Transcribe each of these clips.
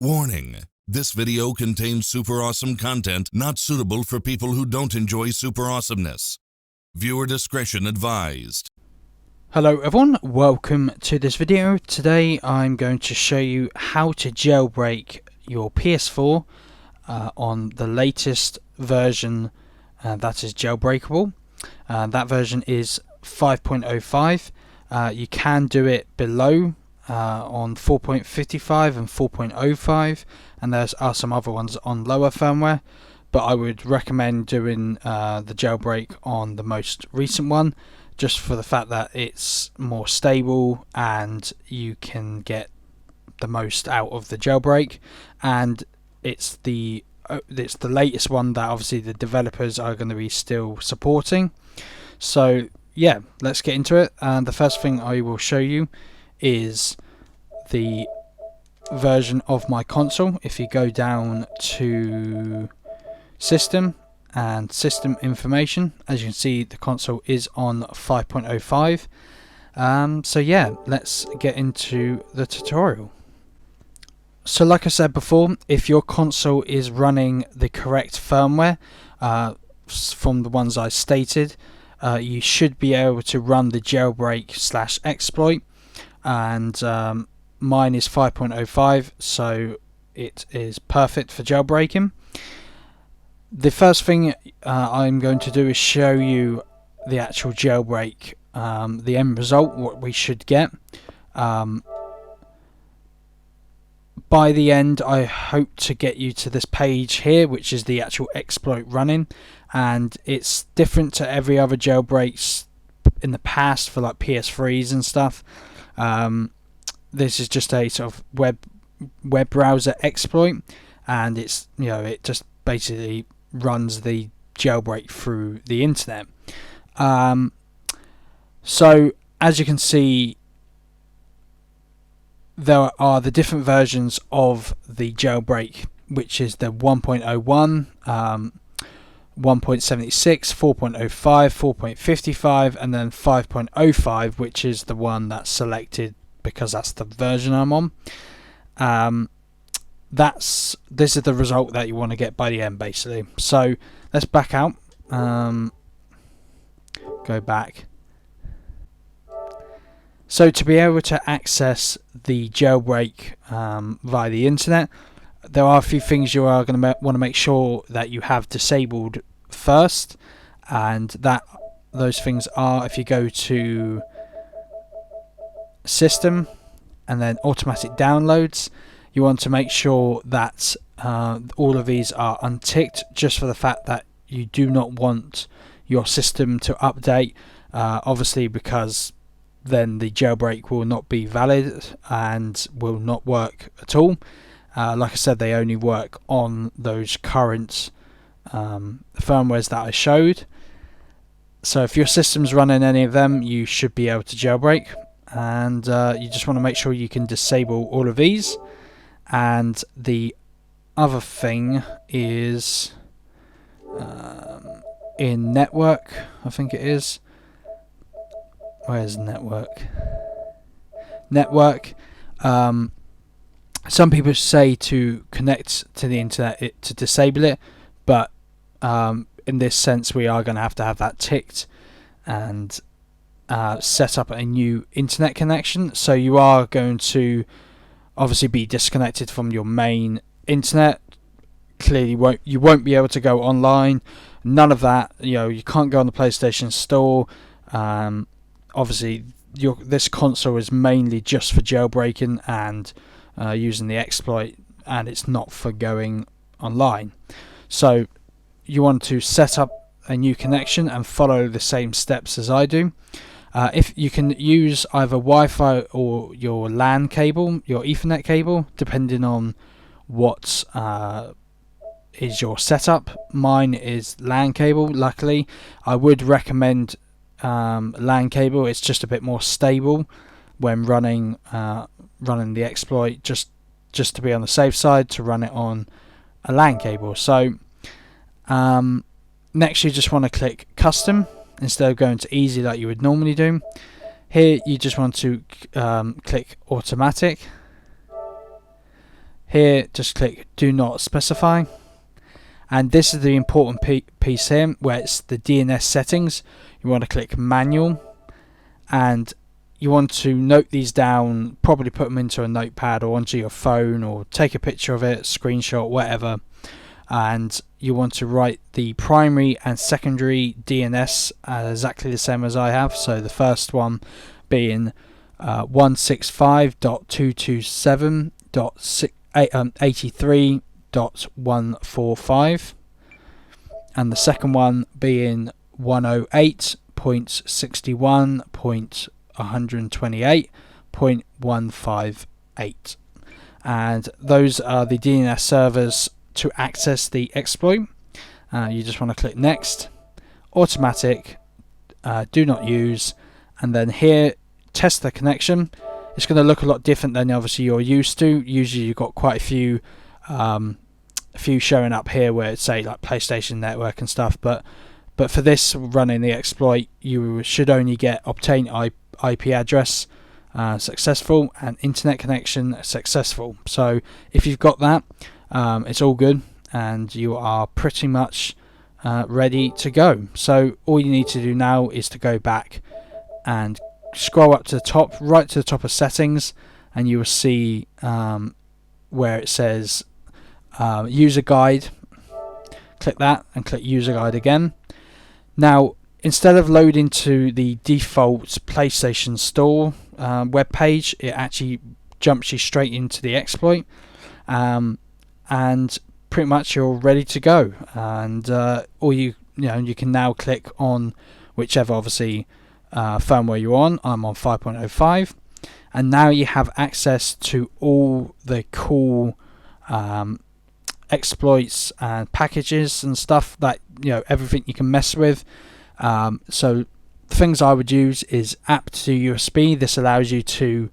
Warning: this video contains super awesome content not suitable for people who don't enjoy super awesomeness. Viewer discretion advised. Hello everyone, welcome to this video. Today I'm going to show you how to jailbreak your PS4 on the latest version that is jailbreakable. That version is 5.05. You can do it below on 4.55 and 4.05, and there are some other ones on lower firmware, but I would recommend doing the jailbreak on the most recent one, just for the fact that it's more stable and you can get the most out of the jailbreak, and it's the latest one that obviously the developers are going to be still supporting. So yeah, let's get into it. And the first thing I will show you is the version of my console. If you go down to system and system information, as you can see, the console is on 5.05. So yeah, let's get into the tutorial. So like I said before, if your console is running the correct firmware from the ones I stated, you should be able to run the jailbreak / exploit, and mine is 5.05, so it is perfect for jailbreaking. The first thing I'm going to do is show you the actual jailbreak, the end result, what we should get. By the end, I hope to get you to this page here, which is the actual exploit running, and it's different to every other jailbreaks in the past for like PS3s and stuff. This is just a sort of web browser exploit, and it's, you know, it just basically runs the jailbreak through the internet. So as you can see, there are the different versions of the jailbreak, which is the 1.01, 1.76, 4.05, 4.55, and then 5.05, which is the one that's selected because that's the version I'm on. This is the result that you want to get by the end, basically. So let's back out, go back. So to be able to access the jailbreak via the internet, there are a few things you are going to want to make sure that you have disabled first, and those things are, if you go to system and then automatic downloads, you want to make sure that all of these are unticked, just for the fact that you do not want your system to update, obviously, because then the jailbreak will not be valid and will not work at all. Like I said, they only work on those current firmwares that I showed. So if your system's running any of them, you should be able to jailbreak, and you just want to make sure you can disable all of these. And the other thing is in network, I think it is. Where's network? Network. Some people say to connect to the internet to disable it, but in this sense we are going to have that ticked and set up a new internet connection. So you are going to obviously be disconnected from your main internet. Clearly you won't be able to go online, none of that. You know, you can't go on the PlayStation Store. Obviously this console is mainly just for jailbreaking and using the exploit, and it's not for going online. So you want to set up a new connection and follow the same steps as I do. If you can use either Wi-Fi or your LAN cable, your Ethernet cable, depending on what is your setup. Mine is LAN cable, luckily. I would recommend LAN cable. It's just a bit more stable when running the exploit, just to be on the safe side, to run it on a LAN cable. So next you just want to click custom instead of going to easy like you would normally do. Here you just want to click automatic. Here, just click Do Not Specify. And this is the important piece here, where it's the DNS settings. You want to click Manual, and you want to note these down, probably put them into a notepad or onto your phone, or take a picture of it, screenshot, whatever. And you want to write the primary and secondary DNS exactly the same as I have. So the first one being 165.227.83.145, and the second one being 108.61.128.158, and those are the DNS servers to access the exploit. You just want to click Next, Automatic, Do Not Use, and then here, Test the connection. It's going to look a lot different than obviously you're used to. Usually you've got quite a few showing up here where it's say like PlayStation Network and stuff, but for this running the exploit, you should only get obtain IP address successful and internet connection successful. So if you've got that, it's all good and you are pretty much ready to go. So all you need to do now is to go back and scroll up to the top, right to the top of settings, and you will see where it says user guide. Click that and click user guide again. Now, instead of loading to the default PlayStation Store web page, it actually jumps you straight into the exploit, and pretty much you're ready to go. And or you can now click on whichever obviously firmware you're on. I'm on 5.05, and now you have access to all the cool exploits and packages and stuff that everything you can mess with. So the things I would use is app to USB. This allows you to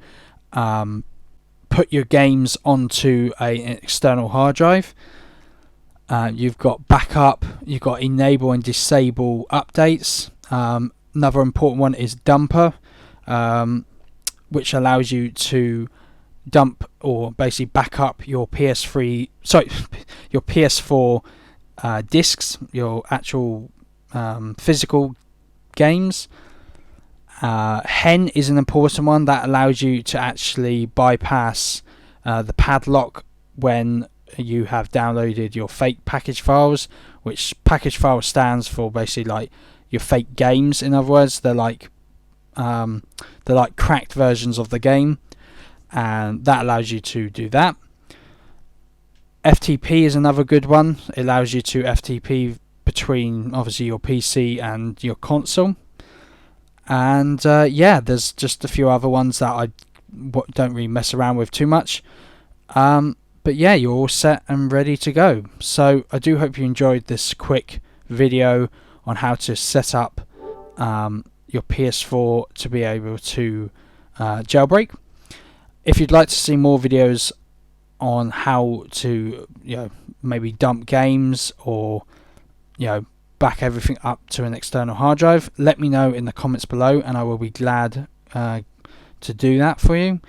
put your games onto an external hard drive. You've got backup, you've got enable and disable updates. Another important one is dumper, which allows you to dump or basically back up your your PS4 discs, your actual physical games. Hen is an important one that allows you to actually bypass the padlock when you have downloaded your fake package files, which package file stands for basically like your fake games. In other words, they're like cracked versions of the game, and that allows you to do that. FTP is another good one. It allows you to FTP between obviously your PC and your console. And there's just a few other ones that I don't really mess around with too much. But yeah, you're all set and ready to go. So I do hope you enjoyed this quick video on how to set up your PS4 to be able to jailbreak. If you'd like to see more videos on how to maybe dump games or back everything up to an external hard drive, let me know in the comments below and I will be glad to do that for you.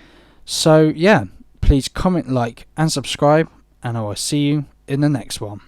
So yeah, please comment, like and subscribe, and I will see you in the next one.